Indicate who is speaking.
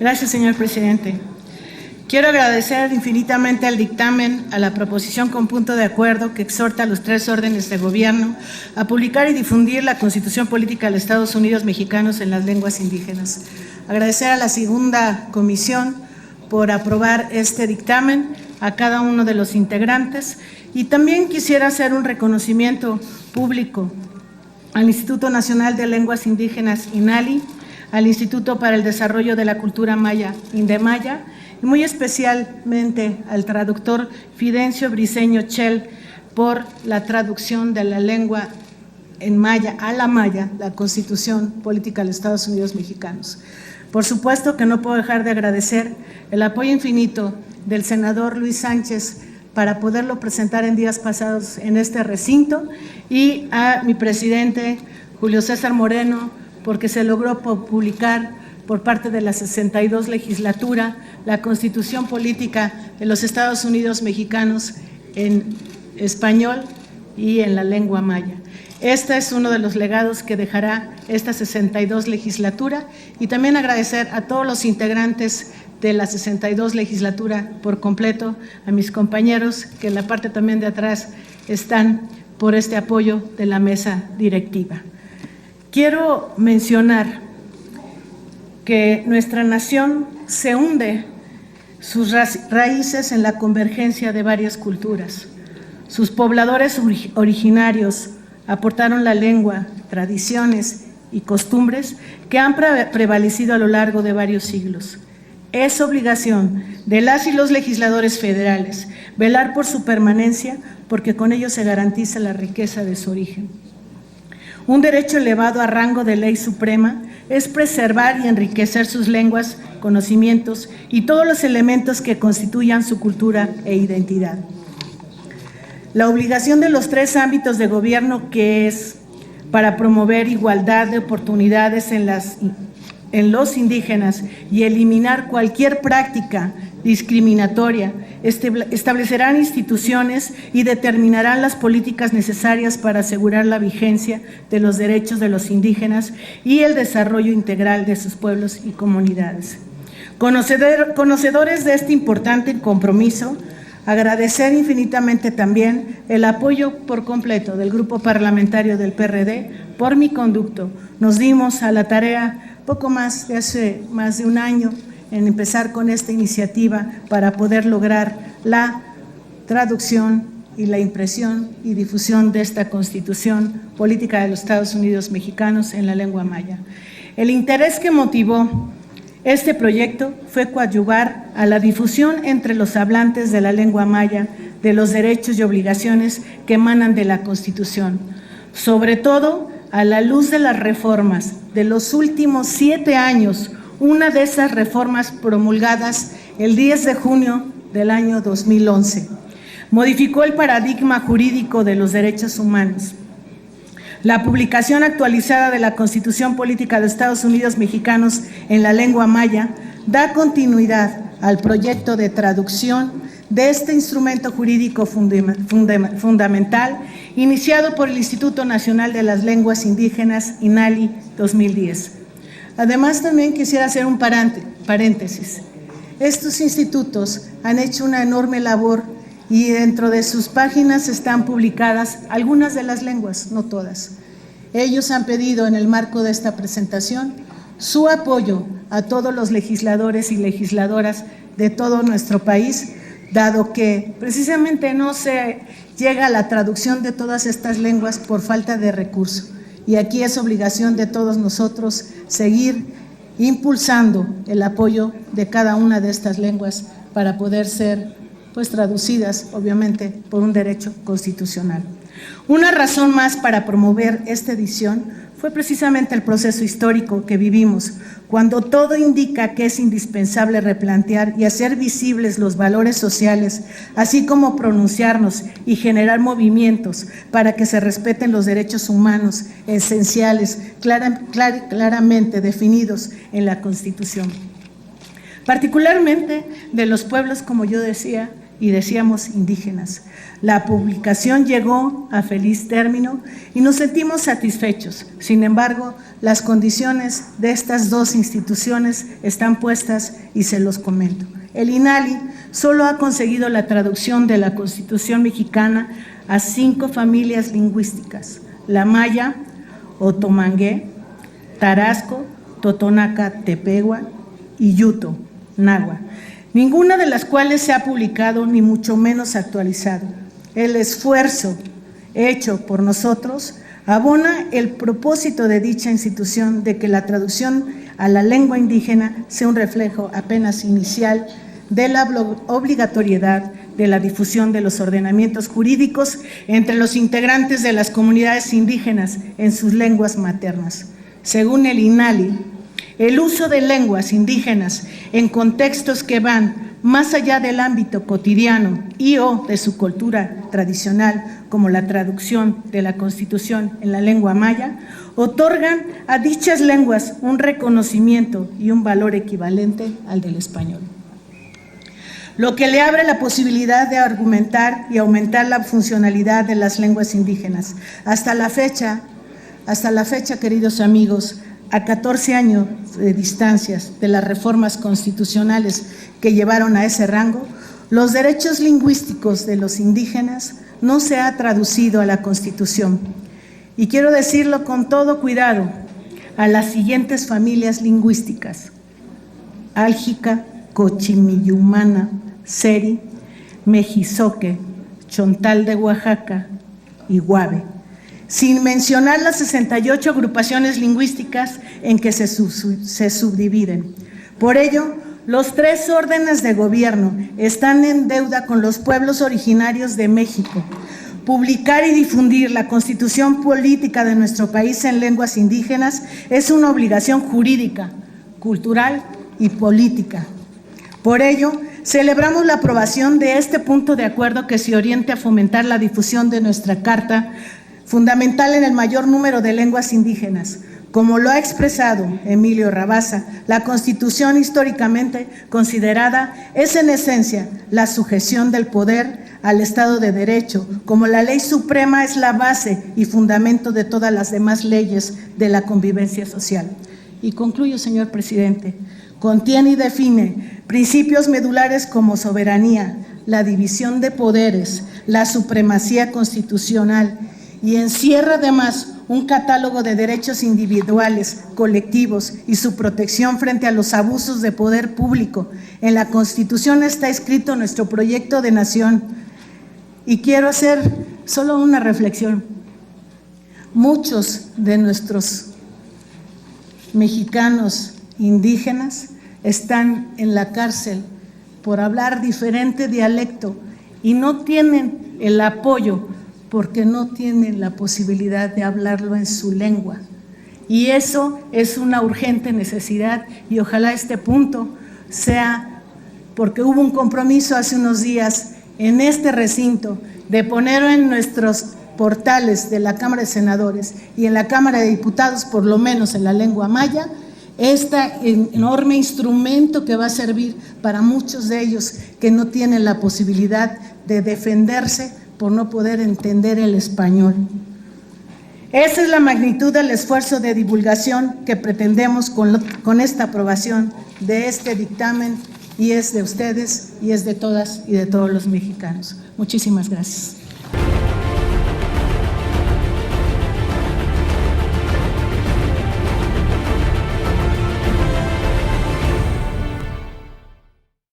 Speaker 1: Gracias, señor presidente. Quiero agradecer infinitamente al dictamen, a la proposición con punto de acuerdo que exhorta a los 3 órdenes de gobierno a publicar y difundir la Constitución Política de los Estados Unidos Mexicanos en las lenguas indígenas. Agradecer a la segunda comisión por aprobar este dictamen, a cada uno de los integrantes, y también quisiera hacer un reconocimiento público al Instituto Nacional de Lenguas Indígenas, INALI, al Instituto para el Desarrollo de la Cultura Maya, INDEMAYA, y muy especialmente al traductor Fidencio Briceño Chel por la traducción de la lengua en maya a la maya, la Constitución Política de los Estados Unidos Mexicanos. Por supuesto que no puedo dejar de agradecer el apoyo infinito del senador Luis Sánchez para poderlo presentar en días pasados en este recinto, y a mi presidente Julio César Moreno, porque se logró publicar por parte de la 62 legislatura la Constitución Política de los Estados Unidos Mexicanos en español y en la lengua maya. Este es uno de los legados que dejará esta 62 legislatura, y también agradecer a todos los integrantes de la 62 legislatura por completo, a mis compañeros que en la parte también de atrás están por este apoyo de la mesa directiva. Quiero mencionar que nuestra nación se hunde sus raíces en la convergencia de varias culturas. Sus pobladores originarios aportaron la lengua, tradiciones y costumbres que han prevalecido a lo largo de varios siglos. Es obligación de las y los legisladores federales velar por su permanencia, porque con ello se garantiza la riqueza de su origen. Un derecho elevado a rango de ley suprema es preservar y enriquecer sus lenguas, conocimientos y todos los elementos que constituyan su cultura e identidad. La obligación de los 3 ámbitos de gobierno, que es para promover igualdad de oportunidades en los indígenas y eliminar cualquier práctica discriminatoria, establecerán instituciones y determinarán las políticas necesarias para asegurar la vigencia de los derechos de los indígenas y el desarrollo integral de sus pueblos y comunidades. Conocedores de este importante compromiso, agradecer infinitamente también el apoyo por completo del Grupo Parlamentario del PRD por mi conducto. Nos dimos a la tarea poco más de hace más de un año en empezar con esta iniciativa para poder lograr la traducción y la impresión y difusión de esta Constitución Política de los Estados Unidos Mexicanos en la lengua maya. El interés que motivó este proyecto fue coadyuvar a la difusión entre los hablantes de la lengua maya de los derechos y obligaciones que emanan de la Constitución, sobre todo a la luz de las reformas de los últimos 7 años, una de esas reformas promulgadas el 10 de junio del año 2011. Modificó el paradigma jurídico de los derechos humanos. La publicación actualizada de la Constitución Política de Estados Unidos Mexicanos en la lengua maya da continuidad al proyecto de traducción de este instrumento jurídico fundamental iniciado por el Instituto Nacional de las Lenguas Indígenas, INALI, 2010. Además, también quisiera hacer un paréntesis. Estos institutos han hecho una enorme labor y dentro de sus páginas están publicadas algunas de las lenguas, no todas. Ellos han pedido en el marco de esta presentación su apoyo a todos los legisladores y legisladoras de todo nuestro país, dado que precisamente no se llega a la traducción de todas estas lenguas por falta de recursos. Y aquí es obligación de todos nosotros seguir impulsando el apoyo de cada una de estas lenguas para poder ser traducidas, obviamente, por un derecho constitucional. Una razón más para promover esta edición fue precisamente el proceso histórico que vivimos, cuando todo indica que es indispensable replantear y hacer visibles los valores sociales, así como pronunciarnos y generar movimientos para que se respeten los derechos humanos esenciales, claramente definidos en la Constitución. Particularmente de los pueblos, como yo decía, y decíamos indígenas. La publicación llegó a feliz término y nos sentimos satisfechos. Sin embargo, las condiciones de estas dos instituciones están puestas y se los comento. El INALI solo ha conseguido la traducción de la Constitución mexicana a 5 familias lingüísticas: la maya, otomangué, tarasco, totonaca, tepehua y yuto, náhuatl, ninguna de las cuales se ha publicado ni mucho menos actualizado. El esfuerzo hecho por nosotros abona el propósito de dicha institución de que la traducción a la lengua indígena sea un reflejo apenas inicial de la obligatoriedad de la difusión de los ordenamientos jurídicos entre los integrantes de las comunidades indígenas en sus lenguas maternas. Según el INALI, el uso de lenguas indígenas en contextos que van más allá del ámbito cotidiano y o de su cultura tradicional, como la traducción de la Constitución en la lengua maya, otorgan a dichas lenguas un reconocimiento y un valor equivalente al del español, lo que le abre la posibilidad de argumentar y aumentar la funcionalidad de las lenguas indígenas. Hasta la fecha, queridos amigos, a 14 años de distancias de las reformas constitucionales que llevaron a ese rango, los derechos lingüísticos de los indígenas no se ha traducido a la Constitución. Y quiero decirlo con todo cuidado a las siguientes familias lingüísticas: álgica, cochimillumana, seri, mejizoque, chontal de Oaxaca y guave, sin mencionar las 68 agrupaciones lingüísticas en que se subdividen. Por ello, los 3 órdenes de gobierno están en deuda con los pueblos originarios de México. Publicar y difundir la Constitución política de nuestro país en lenguas indígenas es una obligación jurídica, cultural y política. Por ello, celebramos la aprobación de este punto de acuerdo que se oriente a fomentar la difusión de nuestra Carta, fundamental en el mayor número de lenguas indígenas. Como lo ha expresado Emilio Rabasa, la Constitución históricamente considerada es en esencia la sujeción del poder al Estado de Derecho, como la ley suprema es la base y fundamento de todas las demás leyes de la convivencia social. Y concluyo, señor presidente, contiene y define principios medulares como soberanía, la división de poderes, la supremacía constitucional, y encierra además un catálogo de derechos individuales, colectivos y su protección frente a los abusos de poder público. En la Constitución está escrito nuestro proyecto de nación. Y quiero hacer solo una reflexión. Muchos de nuestros mexicanos indígenas están en la cárcel por hablar diferente dialecto y no tienen el apoyo porque no tienen la posibilidad de hablarlo en su lengua. Y eso es una urgente necesidad y ojalá este punto sea, porque hubo un compromiso hace unos días en este recinto de poner en nuestros portales de la Cámara de Senadores y en la Cámara de Diputados, por lo menos en la lengua maya, este enorme instrumento que va a servir para muchos de ellos que no tienen la posibilidad de defenderse por no poder entender el español. Esa es la magnitud del esfuerzo de divulgación que pretendemos con esta aprobación de este dictamen, y es de ustedes y es de todas y de todos los mexicanos. Muchísimas gracias.